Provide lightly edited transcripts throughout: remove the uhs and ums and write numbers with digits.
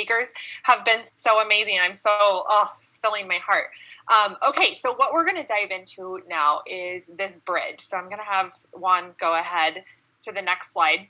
speakers have been so amazing. I'm so, it's filling my heart. Okay, so what we're going to dive into now is this bridge. So I'm going to have Juan go ahead to the next slide.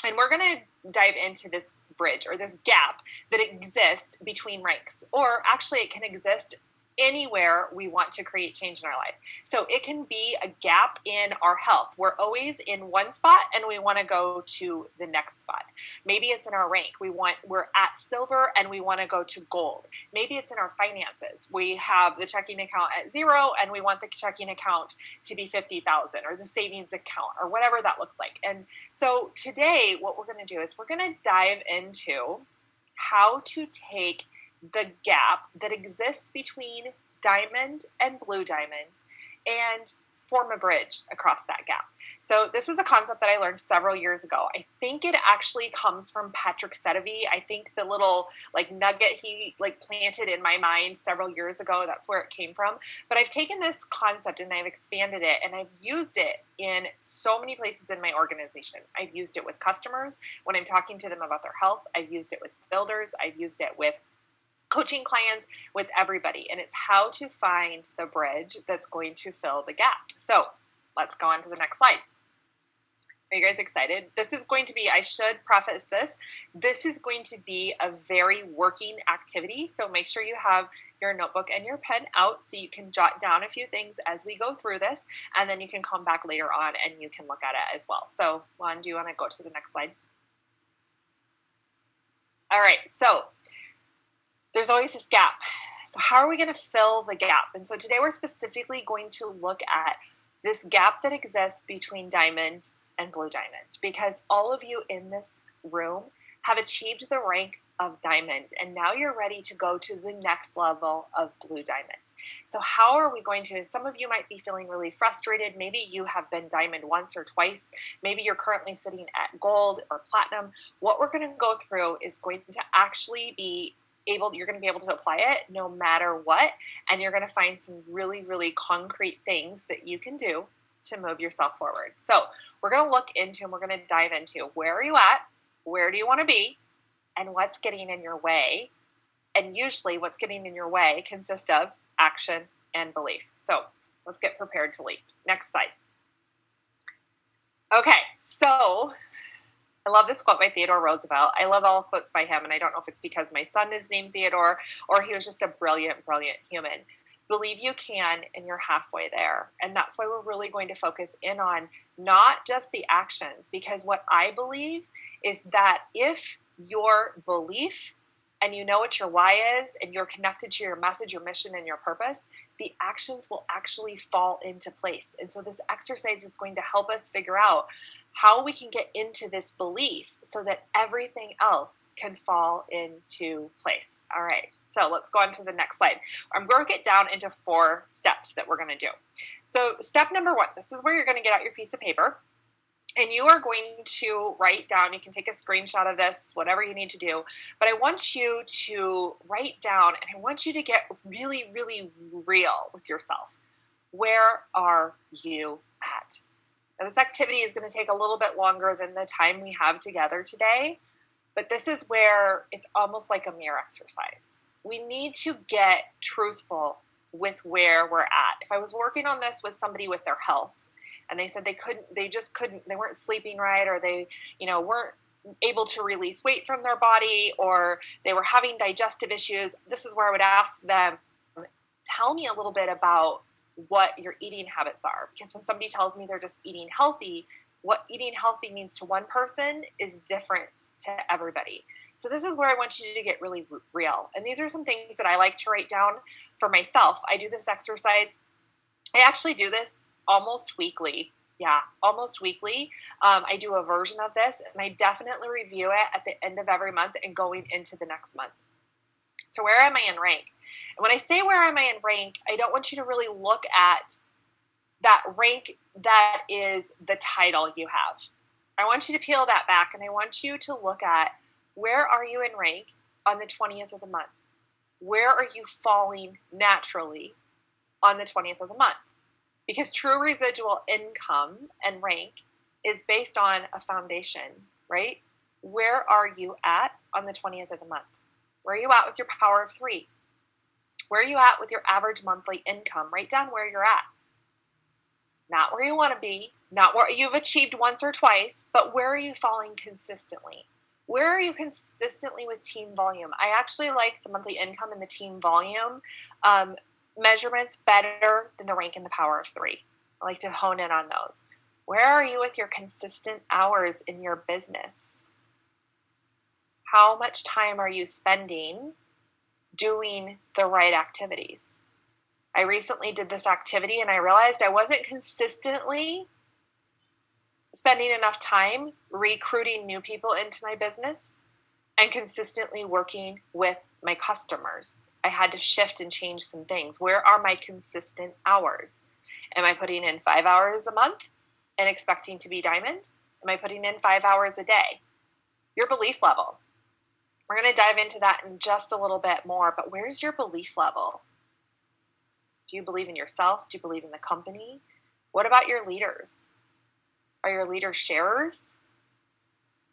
And we're going to dive into this bridge or this gap that exists between ranks, or actually it can exist anywhere we want to create change in our life. So it can be a gap in our health. We're always in one spot and we want to go to the next spot. Maybe it's in our rank. We're at silver and we want to go to gold. Maybe it's in our finances. We have the checking account at 0 and we want the checking account to be 50,000, or the savings account, or whatever that looks like. And so today what we're going to do is we're going to dive into how to take the gap that exists between diamond and blue diamond and form a bridge across that gap. So this is a concept that I learned several years ago. I think it actually comes from Patrick Sedevy. I think the little nugget he planted in my mind several years ago, that's where it came from. But I've taken this concept and I've expanded it and I've used it in so many places in my organization. I've used it with customers when I'm talking to them about their health. I've used it with builders. I've used it with coaching clients, with everybody. And it's how to find the bridge that's going to fill the gap. So let's go on to the next slide. Are you guys excited? This is going to be, I should preface this is going to be a very working activity. So make sure you have your notebook and your pen out so you can jot down a few things as we go through this. And then you can come back later on and you can look at it as well. So Juan, do you want to go to the next slide? All right, so there's always this gap. So how are we going to fill the gap? And so today we're specifically going to look at this gap that exists between diamond and blue diamond, because all of you in this room have achieved the rank of diamond, and now you're ready to go to the next level of blue diamond. So how are we going to, and some of you might be feeling really frustrated. Maybe you have been diamond once or twice. Maybe you're currently sitting at gold or platinum. What we're going to go through is going to actually be you're going to be able to apply it no matter what. And you're going to find some really, really concrete things that you can do to move yourself forward. So we're going to look into and we're going to dive into where are you at? Where do you want to be? And what's getting in your way? And usually what's getting in your way consists of action and belief. So let's get prepared to leap. Next slide. Okay, so I love this quote by Theodore Roosevelt. I love all quotes by him, and I don't know if it's because my son is named Theodore or he was just a brilliant, brilliant human. Believe you can, and you're halfway there. And that's why we're really going to focus in on not just the actions, because what I believe is that if your belief and you know what your why is and you're connected to your message, your mission, and your purpose, the actions will actually fall into place. And so this exercise is going to help us figure out how we can get into this belief so that everything else can fall into place. All right, so let's go on to the next slide. I'm going to get down into 4 steps that we're going to do. So step number 1, this is where you're going to get out your piece of paper. And you are going to write down, you can take a screenshot of this, whatever you need to do, but I want you to write down and I want you to get really, really real with yourself. Where are you at? Now, this activity is going to take a little bit longer than the time we have together today, but this is where it's almost like a mirror exercise. We need to get truthful with where we're at. If I was working on this with somebody with their health, and they said they weren't sleeping right, or they, weren't able to release weight from their body, or they were having digestive issues, this is where I would ask them, tell me a little bit about what your eating habits are. Because when somebody tells me they're just eating healthy, what eating healthy means to one person is different to everybody. So this is where I want you to get really real. And these are some things that I like to write down for myself. I do this exercise. I actually do this almost weekly. Yeah, almost weekly. I do a version of this, and I definitely review it at the end of every month and going into the next month. So where am I in rank? And when I say where am I in rank, I don't want you to really look at that rank that is the title you have. I want you to peel that back, and I want you to look at where are you in rank on the 20th of the month? Where are you falling naturally on the 20th of the month? Because true residual income and rank is based on a foundation, right? Where are you at on the 20th of the month? Where are you at with your power of 3? Where are you at with your average monthly income? Write down where you're at. Not where you want to be, not where you've achieved once or twice, but where are you falling consistently? Where are you consistently with team volume? I actually like the monthly income and the team volume measurements better than the rank and the power of 3. I like to hone in on those. Where are you with your consistent hours in your business? How much time are you spending doing the right activities? I recently did this activity and I realized I wasn't consistently spending enough time recruiting new people into my business and consistently working with my customers. I had to shift and change some things. Where are my consistent hours? Am I putting in 5 hours a month and expecting to be diamond? Am I putting in 5 hours a day? Your belief level. We're going to dive into that in just a little bit more, but where's your belief level? Do you believe in yourself? Do you believe in the company? What about your leaders? Are your leaders sharers?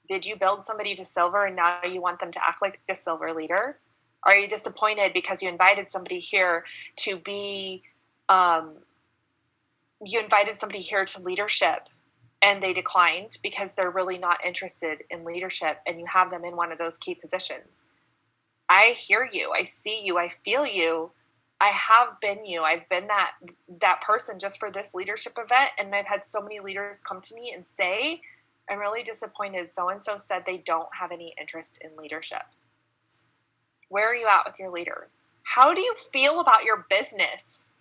Did you build somebody to silver and now you want them to act like a silver leader? Are you disappointed because you invited somebody here to be, you invited somebody here to leadership and they declined because they're really not interested in leadership and you have them in one of those key positions? I hear you. I see you. I feel you. I have been you. I've been that person just for this leadership event. And I've had so many leaders come to me and say, I'm really disappointed. So-and-so said they don't have any interest in leadership. Where are you at with your leaders? How do you feel about your business?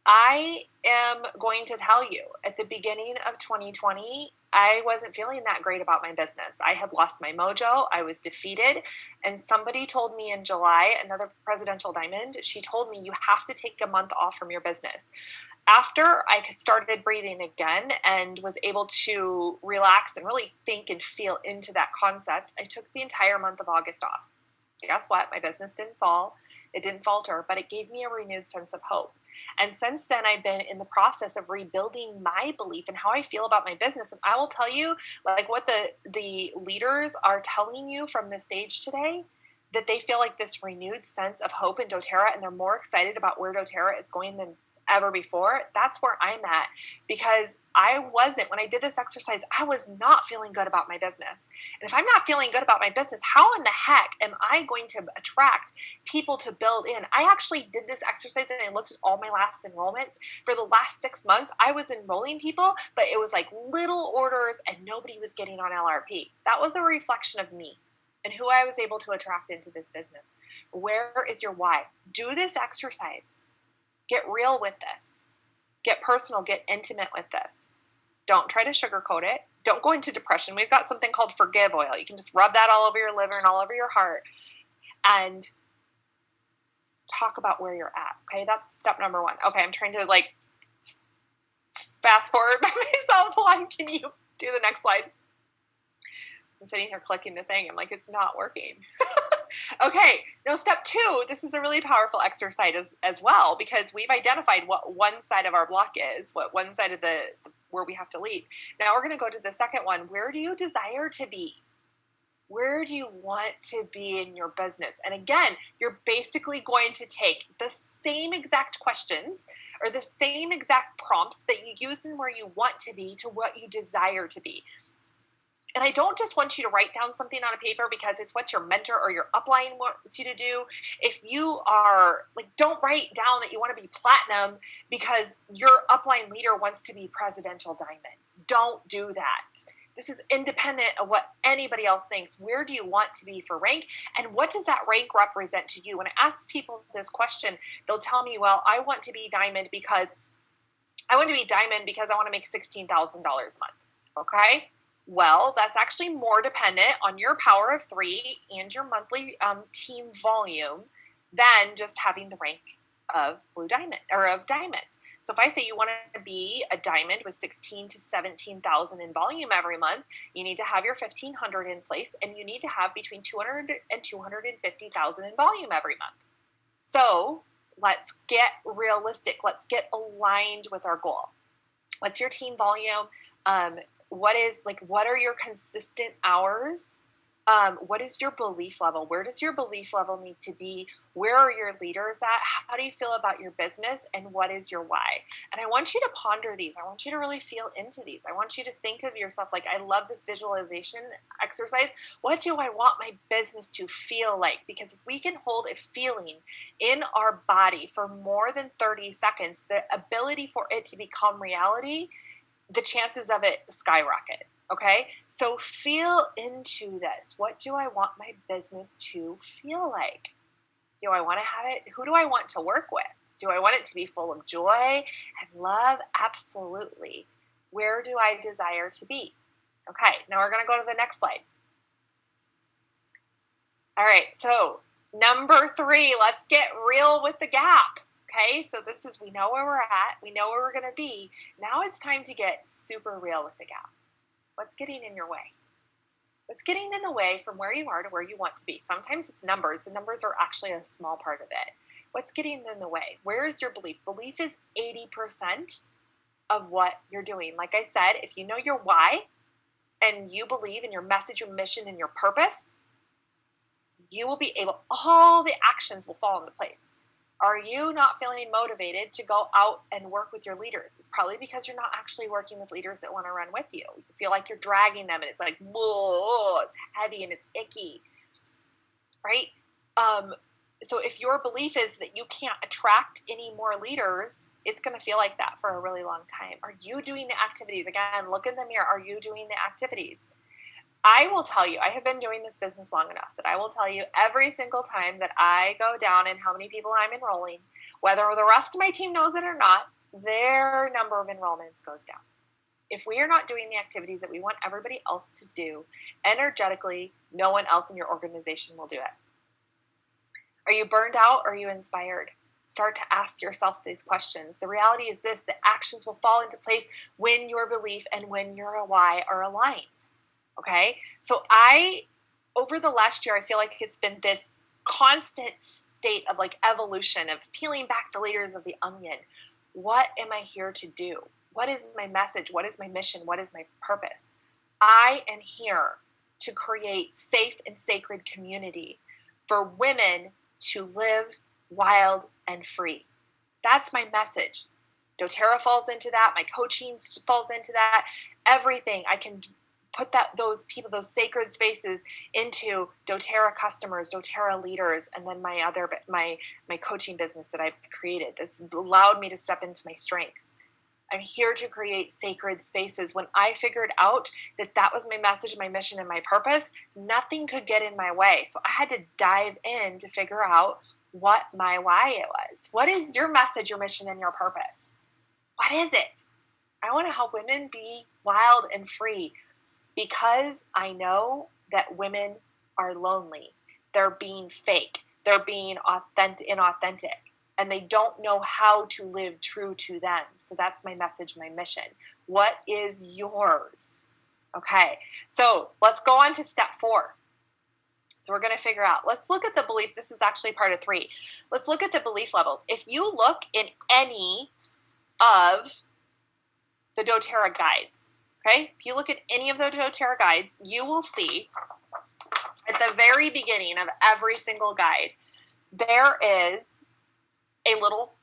I am going to tell you, at the beginning of 2020, I wasn't feeling that great about my business. I had lost my mojo. I was defeated. And somebody told me in July, another presidential diamond, she told me, you have to take a month off from your business. After I started breathing again and was able to relax and really think and feel into that concept, I took the entire month of August off. Guess what? My business didn't fall. It didn't falter, but it gave me a renewed sense of hope. And since then, I've been in the process of rebuilding my belief in how I feel about my business. And I will tell you, like what the leaders are telling you from the stage today, that they feel like this renewed sense of hope in doTERRA, and they're more excited about where doTERRA is going than ever before. That's where I'm at, because when I did this exercise, I was not feeling good about my business. And if I'm not feeling good about my business, how in the heck am I going to attract people to build in? I actually did this exercise and I looked at all my last enrollments. For the last 6 months, I was enrolling people, but it was like little orders and nobody was getting on LRP. That was a reflection of me and who I was able to attract into this business. Where is your why? Do this exercise. Get real with this. Get personal, get intimate with this. Don't try to sugarcoat it. Don't go into depression. We've got something called forgive oil. You can just rub that all over your liver and all over your heart and talk about where you're at. Okay, that's step number 1. Okay, I'm trying to fast forward by myself. Can you do the next slide? I'm sitting here clicking the thing. I'm like, it's not working. Okay, now step 2, this is a really powerful exercise as well, because we've identified what one side of our block is, what one side of where we have to leap. Now we're going to go to the second one. Where do you desire to be? Where do you want to be in your business? And again, you're basically going to take the same exact questions or the same exact prompts that you used in where you want to be to what you desire to be. And I don't just want you to write down something on a paper because it's what your mentor or your upline wants you to do. If you are don't write down that you want to be platinum because your upline leader wants to be presidential diamond. Don't do that. This is independent of what anybody else thinks. Where do you want to be for rank? And what does that rank represent to you? When I ask people this question, they'll tell me, well, I want to be diamond because I want to make $16,000 a month. Okay? Well, that's actually more dependent on your power of 3 and your monthly team volume than just having the rank of blue diamond or of diamond. So if I say you want to be a diamond with 16 to 17,000 in volume every month, you need to have your 1,500 in place, and you need to have between 200 and 250,000 in volume every month. So let's get realistic. Let's get aligned with our goal. What's your team volume? What are your consistent hours What is your belief level? Where does your belief level need to be? Where are your leaders at? How do you feel about your business? And what is your why? And I want you to ponder these. I want you to really feel into these. I want you to think of yourself like, I love this visualization exercise. What do I want my business to feel like? Because if we can hold a feeling in our body for more than 30 seconds, the ability for it to become reality, the chances of it skyrocket. Okay, so feel into this. What do I want my business to feel like? Do I want to have it? Who do I want to work with? Do I want it to be full of joy and love? Absolutely. Where do I desire to be? Okay, now we're going to go to the next slide. All right, so number 3, let's get real with the gap. Okay, so this is, we know where we're at, we know where we're going to be. Now it's time to get super real with the gap. What's getting in your way? What's getting in the way from where you are to where you want to be? Sometimes it's numbers. The numbers are actually a small part of it. What's getting in the way? Where is your belief? Belief is 80% of what you're doing. Like I said, if you know your why and you believe in your message, your mission, and your purpose, you will be able, all the actions will fall into place. Are you not feeling motivated to go out and work with your leaders? It's probably because you're not actually working with leaders that want to run with you. You feel like you're dragging them and it's like, whoa, it's heavy and it's icky, right? So if your belief is that you can't attract any more leaders, it's going to feel like that for a really long time. Are you doing the activities? Again, look in the mirror. Are you doing the activities? I will tell you, I have been doing this business long enough that I will tell you every single time that I go down and how many people I'm enrolling, whether the rest of my team knows it or not, their number of enrollments goes down. If we are not doing the activities that we want everybody else to do, energetically, no one else in your organization will do it. Are you burned out or are you inspired? Start to ask yourself these questions. The reality is this: the actions will fall into place when your belief and when your why are aligned. Okay, so over the last year, I feel like it's been this constant state of like evolution, of peeling back the layers of the onion. What am I here to do? What is my message? What is my mission? What is my purpose? I am here to create safe and sacred community for women to live wild and free. That's my message. doTERRA falls into that. My coaching falls into that. Everything I can put those people, those sacred spaces into doTERRA customers, doTERRA leaders, and then my coaching business that I've created. This allowed me to step into my strengths. I'm here to create sacred spaces. When I figured out that was my message, my mission, and my purpose, nothing could get in my way. So I had to dive in to figure out what my why it was. What is your message, your mission, and your purpose? What is it? I want to help women be wild and free, because I know that women are lonely. They're being fake. They're being inauthentic. And they don't know how to live true to them. So that's my message, my mission. What is yours? Okay, so let's go on to step 4. So we're going to figure out, let's look at the belief. This is actually part of 3. Let's look at the belief levels. If you look in any of the doTERRA guides, okay, if you look at any of the doTERRA guides, you will see at the very beginning of every single guide, there is a little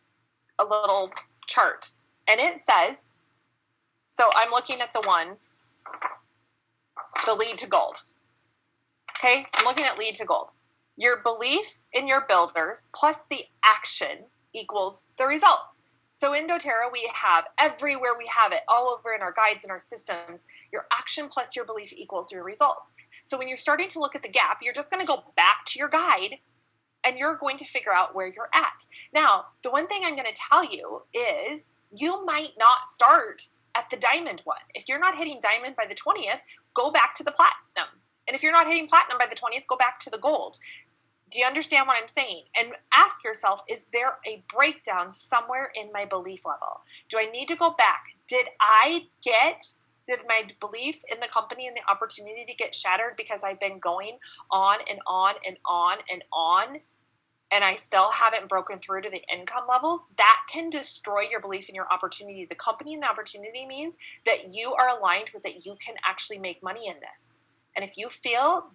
chart, and it says, so I'm looking at the lead to gold. Okay, I'm looking at lead to gold. Your belief in your builders plus the action equals the results. So in doTERRA, we have everywhere, we have it all over in our guides and our systems. Your action plus your belief equals your results. So when you're starting to look at the gap, you're just going to go back to your guide and you're going to figure out where you're at. Now, the one thing I'm going to tell you is you might not start at the diamond one. If you're not hitting diamond by the 20th, go back to the platinum. And if you're not hitting platinum by the 20th, go back to the gold. Do you understand what I'm saying? And ask yourself, is there a breakdown somewhere in my belief level? Do I need to go back? Did my belief in the company and the opportunity to get shattered because I've been going on and on and on and on, and I still haven't broken through to the income levels? That can destroy your belief in your opportunity. The company and the opportunity means that you are aligned with that you can actually make money in this. And if you feel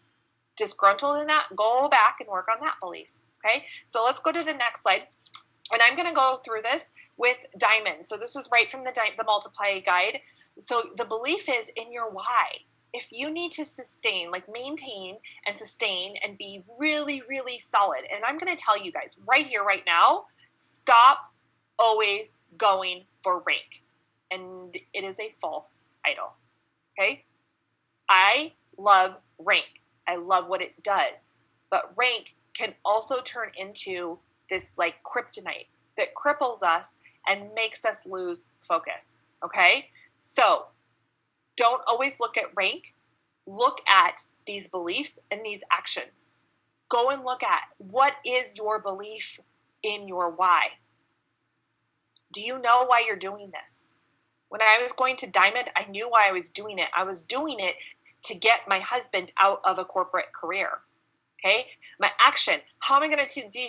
disgruntled in that, go back and work on that belief. Okay, so let's go to the next slide. And I'm going to go through this with diamond. So this is right from the multiply guide. So the belief is in your why. If you need to sustain, like maintain and sustain and be really, really solid, and I'm going to tell you guys right here, right now, stop always going for rank. And it is a false idol. Okay? I love rank. I love what it does. But rank can also turn into this like kryptonite that cripples us and makes us lose focus. Okay? So don't always look at rank. Look at these beliefs and these actions. Go and look at what is your belief in your why. Do you know why you're doing this? When I was going to Diamond, I knew why I was doing it. I was doing it to get my husband out of a corporate career. Okay? My action. How am I going to do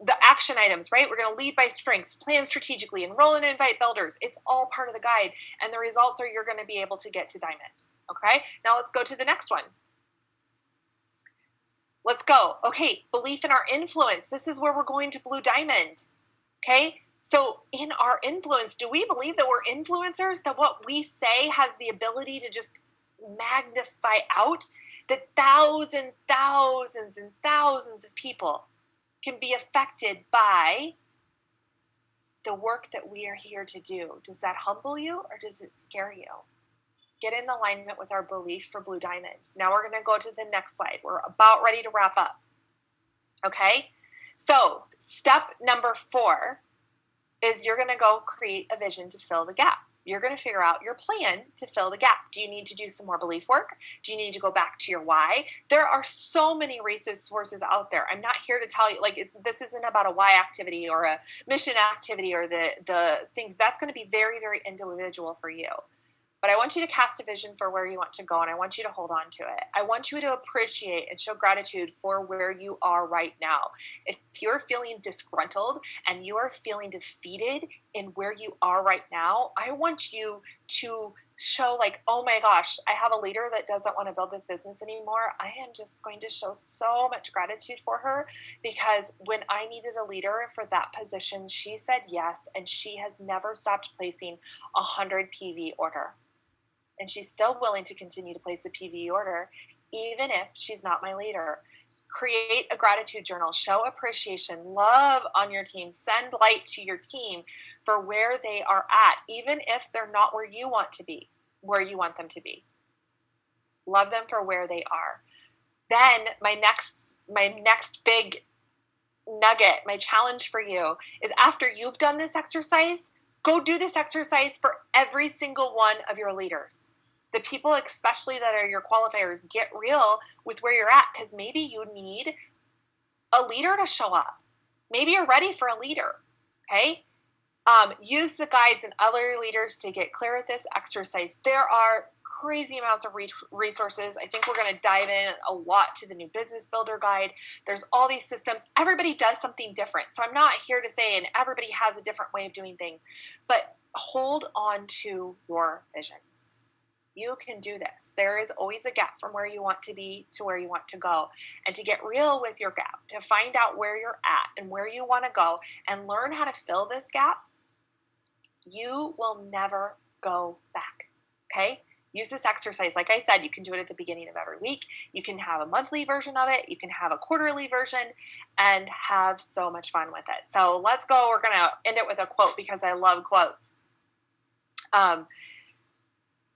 the action items, right? We're going to lead by strengths, plan strategically, enroll and invite builders. It's all part of the guide. And the results are you're going to be able to get to Diamond. Okay? Now let's go to the next one. Let's go. Okay, belief in our influence. This is where we're going to Blue Diamond. Okay? So in our influence, do we believe that we're influencers? That what we say has the ability to just magnify out? That thousands and thousands of people can be affected by the work that we are here to do. Does that humble you or does it scare you? Get in alignment with our belief for Blue Diamond. Now we're going to go to the next slide. We're about ready to wrap up. Okay? So step number 4 is you're going to go create a vision to fill the gap. You're going to figure out your plan to fill the gap. Do you need to do some more belief work? Do you need to go back to your why? There are so many resources out there. I'm not here to tell you, like, this isn't about a why activity or a mission activity or the things. That's going to be very, very individual for you. But I want you to cast a vision for where you want to go, and I want you to hold on to it. I want you to appreciate and show gratitude for where you are right now. If you're feeling disgruntled and you are feeling defeated in where you are right now, I want you to show like, oh my gosh, I have a leader that doesn't want to build this business anymore. I am just going to show so much gratitude for her because when I needed a leader for that position, she said yes, and she has never stopped placing 100 PV order. And she's still willing to continue to place a PV order, even if she's not my leader. Create a gratitude journal, show appreciation, love on your team, send light to your team for where they are at, even if they're not where you want to be, where you want them to be. Love them for where they are. Then my next big nugget, my challenge for you is after you've done this exercise, go do this exercise for every single one of your leaders. The people, especially that are your qualifiers, get real with where you're at because maybe you need a leader to show up. Maybe you're ready for a leader, okay? Use the guides and other leaders to get clear at this exercise. There are crazy amounts of resources. I think we're going to dive in a lot to the new business builder guide. There's all these systems. Everybody does something different. So I'm not here to say, and everybody has a different way of doing things, but hold on to your visions. You can do this. There is always a gap from where you want to be to where you want to go. And to get real with your gap, to find out where you're at and where you want to go and learn how to fill this gap, you will never go back. Okay? Use this exercise. Like I said, you can do it at the beginning of every week. You can have a monthly version of it. You can have a quarterly version and have so much fun with it. So let's go. We're going to end it with a quote because I love quotes.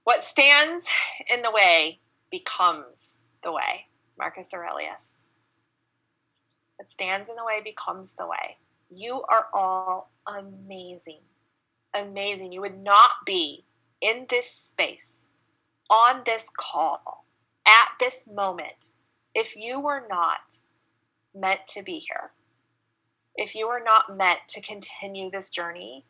What stands in the way becomes the way. Marcus Aurelius. What stands in the way becomes the way. You are all amazing. Amazing. You would not be in this space, on this call, at this moment, if you were not meant to be here. If you were not meant to continue this journey,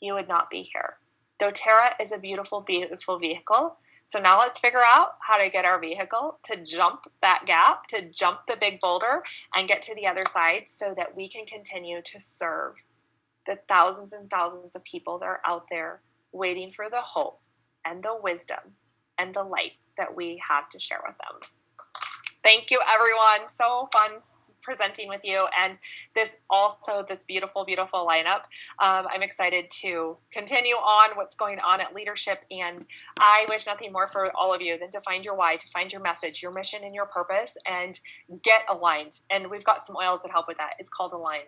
you would not be here. doTERRA is a beautiful, beautiful vehicle. So now let's figure out how to get our vehicle to jump that gap, to jump the big boulder and get to the other side so that we can continue to serve the thousands and thousands of people that are out there waiting for the hope and the wisdom and the light that we have to share with them. Thank you, everyone. So fun presenting with you, and this beautiful, beautiful lineup. I'm excited to continue on what's going on at leadership, and I wish nothing more for all of you than to find your why, to find your message, your mission, and your purpose, and get aligned. And we've got some oils that help with that. It's called Align.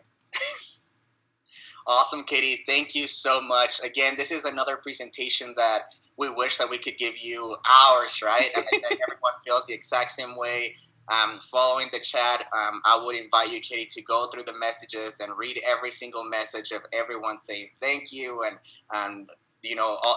Awesome, Katie. Thank you so much. Again, this is another presentation that we wish that we could give you hours, right? And I think everyone feels the exact same way. Following the chat, I would invite you, Katie, to go through the messages and read every single message of everyone saying thank you and all,